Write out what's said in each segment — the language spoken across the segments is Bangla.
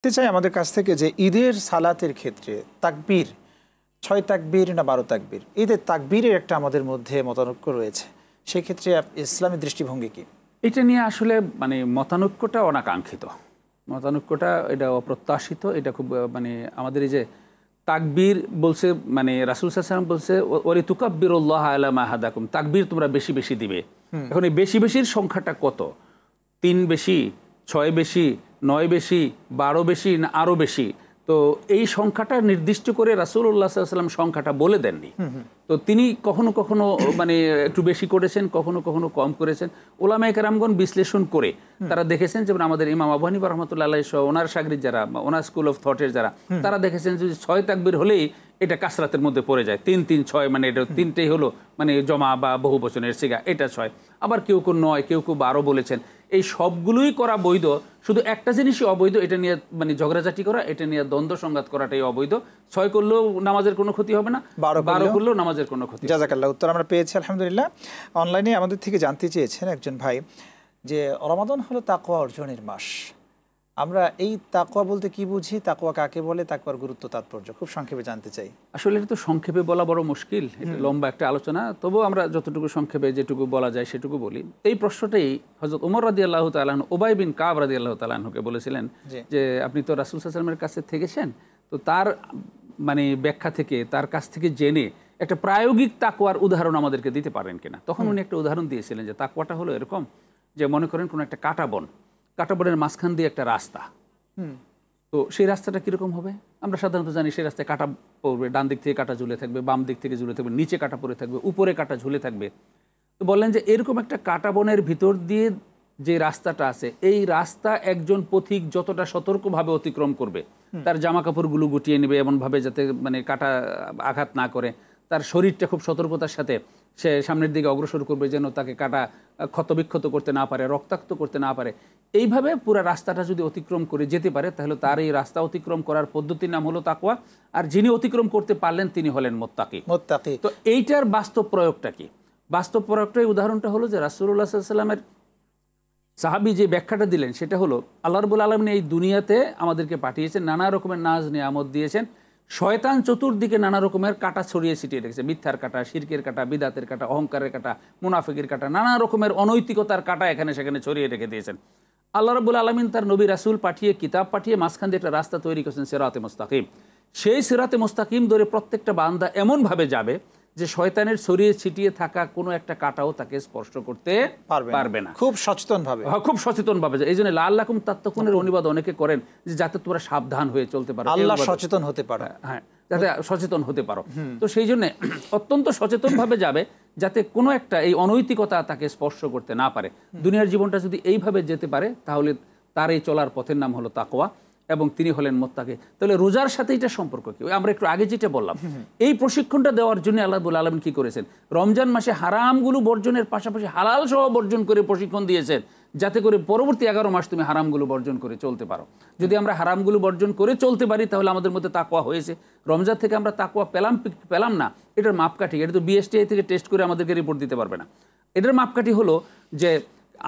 চাই আমাদের কাছ থেকে যে ঈদের সালাতের ক্ষেত্রে তাকবীর ৬ তাকবীর না ১২ তাকবীর, ঈদের তাকবীরের একটা আমাদের মধ্যে মতানৈক্য রয়েছে, সেই ক্ষেত্রে ইসলামী দৃষ্টিভঙ্গি কি? এটা নিয়ে আসলে মানে মতানৈক্যটা অনাকাঙ্ক্ষিত, মতানৈক্যটা এটা অপ্রত্যাশিত। এটা খুব মানে আমাদের এই যে তাকবীর বলছে, মানে রাসূল সাল্লাল্লাহু আলাইহি ওয়াসাল্লাম বলছে ওয়ালি তুকাব্বিরুল্লাহ আলা মা হাদাকুম, তাকবীর তোমরা বেশি বেশি দিবে। এখন এই বেশি বেশির সংখ্যাটা কত? ৩ বেশি, ৬ বেশি, ৯ বেশি, ১২ বেশি না আরও বেশি? তো এই সংখ্যাটা নির্দিষ্ট করে রাসূলুল্লাহ সাল্লাল্লাহু আলাইহি ওয়াসাল্লাম সংখ্যাটা বলে দেননি। তো তিনি কখনো কখনো মানে একটু বেশি করেছেন, কখনো কখনো কম করেছেন। উলামায়ে কেরামগণ বিশ্লেষণ করে তারা দেখেছেন, যেমন আমাদের ইমাম আবু হানিফা রাহমাতুল্লাহ আলাইহি সহ ওনার শাগরিদ যারা, ওনার স্কুল অফ থটের যারা, তারা দেখেছেন যে ৬ তাকবীর হলেই এটা কাসরাতের মধ্যে পড়ে যায়। ৩ ৩ ৬ মানে এটা তিনটেই হলো মানে জমা বা বহু বচনের সিগা, এটা ৬। আবার কেউ কেউ ৯, কেউ কেউ ১২ বলেছেন। এই সবগুলোই করা বৈধ, শুধু একটা জিনিসই অবৈধ, এটা নিয়ে মানে ঝগড়াঝাটি করা, এটা নিয়ে দ্বন্দ্ব সংঘাত করাটাই অবৈধ। ৬ করলেও নামাজের কোনো ক্ষতি হবে না, ১২ করলেও নামাজের কোনো ক্ষতি। জাযাকাল্লাহ, উত্তর আমরা পেয়েছি আলহামদুলিল্লাহ। অনলাইনে আমাদের থেকে জানতে চেয়েছেন একজন ভাই যে রমাদান হলো তাকওয়া অর্জনের মাস, আমরা এই তাকওয়া বলতে কি বুঝি, তাকওয়া কাকে বলে, তাকওয়ার গুরুত্ব তাৎপর্য খুব সংক্ষেপে জানতে চাই। আসলে এটা তো সংক্ষেপে বলা বড় মুশকিল, এটা লম্বা একটা আলোচনা, তবুও আমরা যতটুকু সংক্ষেপে যেটুকু বলা যায় সেটুকু বলি। এই প্রশ্নটাই হযরত ওমর রাদিয়াল্লাহু তাআলা আনহু উবাই বিন কাব রাদিয়াল্লাহু তাআলা আনহুকে বলেছিলেন যে আপনি তো রাসূল সাল্লাল্লাহু আলাইহি ওয়াসাল্লামের কাছে থেকেছেন, তো তার মানে ব্যাখ্যা থেকে, তার কাছ থেকে জেনে একটা প্রায়োগিক তাকওয়ার উদাহরণ আমাদেরকে দিতে পারেন কিনা। তখন উনি একটা উদাহরণ দিয়েছিলেন যে তাকওয়াটা হলো এরকম যে মনে করেন কোনো একটা কাঁটাবনের মাঝখান দিয়ে একটা রাস্তা, তো সেই রাস্তাটা কীরকম হবে? আমরা সাধারণত জানি সেই রাস্তায় কাঁটা পড়বে, ডান দিক থেকে কাঁটা ঝুলে থাকবে, বাম দিক থেকে ঝুলে থাকবে, নিচে কাঁটা পড়ে থাকবে, উপরে কাঁটা ঝুলে থাকবে। তো বললেন যে এরকম একটা কাঁটা বনের ভিতর দিয়ে যে রাস্তাটা আছে, এই রাস্তা একজন পথিক যতটা সতর্কভাবে অতিক্রম করবে, তার জামা কাপড়গুলো গুটিয়ে নেবে এমনভাবে যাতে মানে কাঁটা আঘাত না করে, তার শরীরটা খুব সতর্কতার সাথে সে সামনের দিকে অগ্রসর করবে যেন তাকে কাঁটা ক্ষতবিক্ষত করতে না পারে, রক্তাক্ত করতে না পারে। এইভাবে পুরো রাস্তাটা যদি অতিক্রম করে যেতে পারে, তাহলে তার এই রাস্তা অতিক্রম করার পদ্ধতির নাম হলো তাকওয়া। আর যিনি অতিক্রম করতে পারলেন তিনি হলেন মুত্তাকি। তো এইটার বাস্তব প্রয়োগটা কি? বাস্তব প্রয়োগটাই উদাহরণটা হলো যে রাসূলুল্লাহ সাল্লাল্লাহু আলাইহি ওয়াসাল্লামের সাহাবী যে ব্যাখ্যাটা দিলেন সেটা হলো আল্লাহ রাব্বুল আলামিন এই দুনিয়াতে আমাদেরকে পাঠিয়েছেন, নানা রকমের নাজ নিয়ামত দিয়েছেন, শয়তান চতুর্দিকে নানা রকমের কাঁটা ছড়িয়ে ছিটিয়ে রেখেছে, মিথ্যার কাঁটা, শিরকের কাঁটা, বিদাতের কাঁটা, অহংকারের কাঁটা, মুনাফিকের কাঁটা, নানা রকমের অনৈতিকতার কাঁটা এখানে সেখানে ছড়িয়ে রেখে দিয়েছেন। আল্লাহ রাব্বুল আলামিন তার নবী রাসূল পাঠিয়ে, কিতাব পাঠিয়ে মাঝখান দিয়ে একটা রাস্তা তৈরি করেছেন, সিরাতে মুস্তাকিম। সেই সিরাতে মুস্তাকিম ধরে প্রত্যেকটা বান্দা এমনভাবে যাবে যে শয়তানের ছড়িয়ে ছিটিয়ে থাকা কোনো একটা কাঁটাও তাকে স্পর্শ করতে পারবে না। খুব সচেতনভাবে, খুব সচেতনভাবে। এই জন্য লাআল্লাকুম তাত্তাকুনের অনুবাদ অনেকে করেন যে যাতে তোমরা সাবধান হয়ে চলতে পারো, আল্লাহ সচেতন হতে পারো। হ্যাঁ, যাতে সচেতন হতে পারো। তো সেই জন্য অত্যন্ত সচেতনভাবে যাবে যাতে কোনো একটা এই অনৈতিকতা তাকে স্পর্শ করতে না পারে। দুনিয়ার জীবনটা যদি এইভাবে যেতে পারে তাহলে তার এই চলার পথের নাম হলো তাকওয়া এবং তিনি হলেন মুত্তাকি। তাহলে রোজার সাথে এটা সম্পর্ক কি? আমরা একটু আগে যেটা বললাম, এই প্রশিক্ষণটা দেওয়ার জন্য আল্লাহ রাব্বুল আলামিন কি করেছেন? রমজান মাসে হারামগুলো বর্জনের পাশাপাশি হালাল সহ বর্জন করে প্রশিক্ষণ দিয়েছেন, যাতে করে পরবর্তী 11 মাস তুমি হারামগুলো বর্জন করে চলতে পারো। যদি আমরা হারামগুলো বর্জন করে চলতে পারি তাহলে আমাদের মধ্যে তাকওয়া হয়েছে। রমজান থেকে আমরা তাকওয়া পেলাম না, এটার মাপকাঠি, এটা তো বিএসটিআই থেকে টেস্ট করে আমাদেরকে রিপোর্ট দিতে পারবে না। এটার মাপকাঠি হলো যে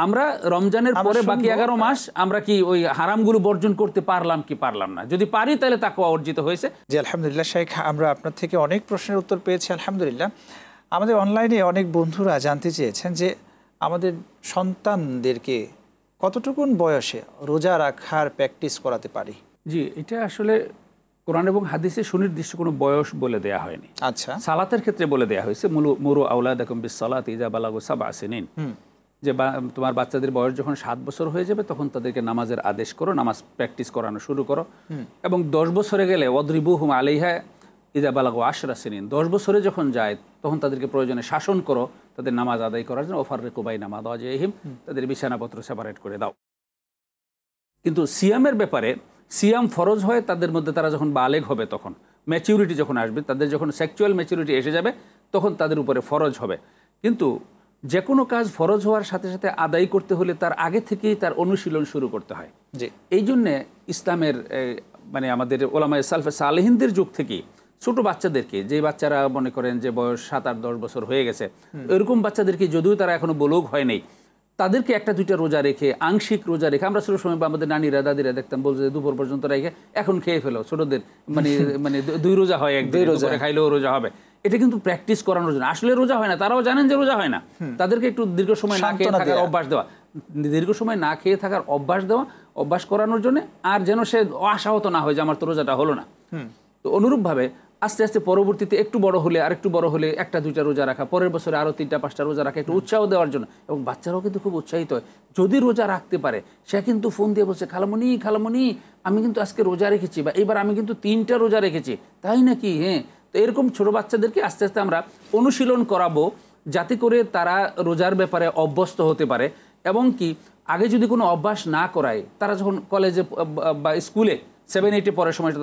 আমরা রমজানের পরে বাকি 11 মাস আমরা কি ওই হারামগুলো বর্জন করতে পারলাম কি পারলাম না? যদি পারি তাহলে তাকওয়া অর্জিত হয়েছে। জি আলহামদুলিল্লাহ শেখ, আমরা আপনার থেকে অনেক প্রশ্নের উত্তর পেয়েছি আলহামদুলিল্লাহ। আমাদের অনলাইনে অনেক বন্ধুরা জানতে চেয়েছেন যে আমাদের সন্তানদেরকে কতটুকুন বয়সে রোজা রাখার প্র্যাকটিস করাতে পারি? জি, এটা আসলে কোরআন এবং হাদিসে সুনির্দিষ্ট কোনো বয়স বলে দেয়া হয়নি। আচ্ছা, সালাতের ক্ষেত্রে বলে দেয়া হয়েছে মুরু আওলাদাকুম বিস-সালাতি ইযা বালাগু সাবআ সিনিন, যে তোমার বাচ্চাদের বয়স যখন 7 বছর হয়ে যাবে তখন তাদেরকে নামাজের আদেশ করো, নামাজ প্র্যাকটিস করানো শুরু করো। এবং 10 বছরে গেলে ওয়াদরিবুহুম আলাইহা ইযা বালাগু 10 সিনিন, 10 বছরে যখন যায় তখন তাদেরকে প্রয়োজনে শাসন করো তাদের নামাজ আদায় করার জন্য। ওয়াফাররিকু বাইনা মাদাজিহিম, তাদের বিছানাপত্র সেপারেট করে দাও। কিন্তু সিয়ামের ব্যাপারে সিয়াম ফরজ হয় তাদের মধ্যে, তারা যখন বালেগ হবে, তখন ম্যাচিউরিটি যখন আসবে, তাদের যখন সেক্সুয়াল ম্যাচিউরিটি এসে যাবে তখন তাদের উপরে ফরজ হবে। কিন্তু যে কোনো কাজ ফরজ হওয়ার সাথে সাথে আদায় করতে হলে তার আগে থেকেই তার অনুশীলন শুরু করতে হয়। এই জন্যে ইসলামের মানে আমাদের ওলামায়ে সালফে সালেহিনদের যুগ থেকেই ছোট বাচ্চাদেরকে, যে বাচ্চারা মনে করেন যে বয়স 7, 8, 10 বছর হয়ে গেছে, এরকম বাচ্চাদেরকে যদিও তারা এখনো বুলুগ হয় নাই, তাদেরকে একটা দুইটা রোজা রেখে, আংশিক রোজা রেখে, আমরা ছোট সময় আমাদের নানিরা দাদিরা দেখতাম বলছে দুপুর পর্যন্ত রেখে এখন খেয়ে ফেলো ছোটদের, মানে মানে 2 রোজা হয়, একদিন দুপুরে খাইলেও রোজা হবে। এটা কিন্তু প্র্যাকটিস করানোর জন্য। আসলে রোজা হয় না, তারাও জানেন যে রোজা হয় না, তাদেরকে একটু দীর্ঘ সময় না খেয়ে থাকার অভ্যাস দেওয়া, দীর্ঘ সময় না খেয়ে থাকার অভ্যাস দেওয়া, অভ্যাস করানোর জন্য। আর যেন সে আশাহত না হয় যে আমার তো রোজাটা হলো না। তো অনুরূপভাবে আস্তে আস্তে পরবর্তীতে একটু বড় হলে, আরেকটু বড় হলে একটা দুইটা রোজা রাখা, পরের বছরে আরো 3টা 5টা রোজা রাখা, একটু উৎসাহ দেওয়ার জন্য। এবং বাচ্চারাও কিন্তু খুব উৎসাহিত হয় যদি রোজা রাখতে পারে। সে কিন্তু ফোন দিয়ে বলছে, খালামণি খালামণি আমি কিন্তু আজকে রোজা রেখেছি, বা এবার আমি কিন্তু 3টা রোজা রেখেছি। তাই নাকি? হ্যাঁ। তো এরকম ছোট বাচ্চাদেরকে আস্তে আস্তে আমরা অনুশীলন করাবো, যাতে করে তারা রোজার ব্যাপারে অভ্যস্ত হতে পারে। এবং কি আগে যদি কোনো অভ্যাস না করায়, তারা যখন কলেজে বা স্কুলে 7-8 পরের সময়টা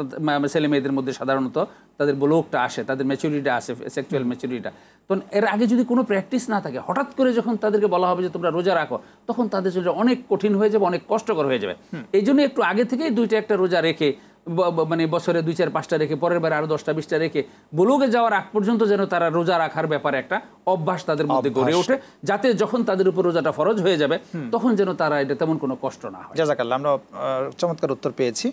ছেলে মেয়েদের মধ্যে সাধারণত তাদের ব্লকটা আসে, তাদের ম্যাচুরিটিটা আসে, সেক্সুয়াল ম্যাচুরিটিটা। তখন এর আগে যদি কোনো প্র্যাকটিস না থাকে, হঠাৎ করে যখন তাদেরকে বলা হবে যে তোমরা রোজা রাখো, তখন তাদের জন্য অনেক কঠিন হয়ে যাবে, অনেক কষ্টকর হয়ে যাবে। এই জন্য একটু আগে থেকেই 2টা একটা রোজা রেখে, মানে বছরে 2, 4, 5টা রেখে, পরের বার আরো 10টা 20টা রেখে, বুলুগে যাওয়ার আগ পর্যন্ত যেন তারা রোজা রাখার ব্যাপারে একটা অভ্যাস তাদের মধ্যে গড়ে ওঠে, যাতে যখন তাদের উপর রোজাটা ফরজ হয়ে যাবে তখন যেন তারা এটা তেমন কোনো কষ্ট না হয়। জাযাকাল্লাহ, আমরা চমৎকার উত্তর পেয়েছি।